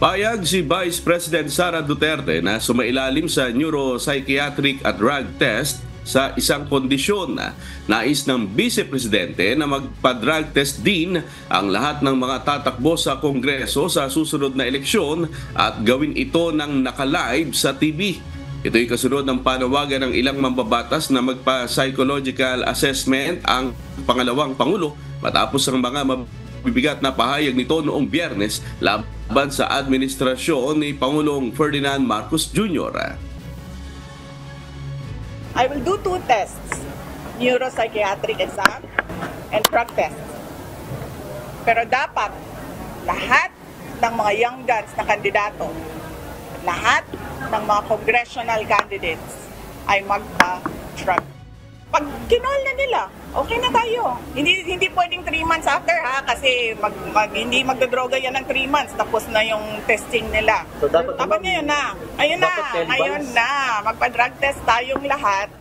Payag si Vice President Sara Duterte na sumailalim sa neuropsychiatric at drug test sa isang kondisyon. Nais ng Vice Presidente na magpa-drug test din ang lahat ng mga tatakbo sa Kongreso sa susunod na eleksyon at gawin ito ng naka-live sa TV. Ito'y kasunod ng panawagan ng ilang mambabatas na magpa-psychological assessment ang pangalawang Pangulo matapos ang mga mabibigat na pahayag nito noong Biyernes laban sa administrasyon ni Pangulong Ferdinand Marcos Jr. I will do 2 tests, neuropsychiatric exam and drug test. Pero dapat lahat ng mga young guns na kandidato, lahat ng mga congressional candidates ay magpa-drug. Pag kinol na nila, okay na tayo. Hindi pwedeng 3 months after kasi hindi magdodroga yan ng 3 months tapos na yung testing nila. So dapat ngayon na. Ayun na. Magpa-drug test tayong lahat.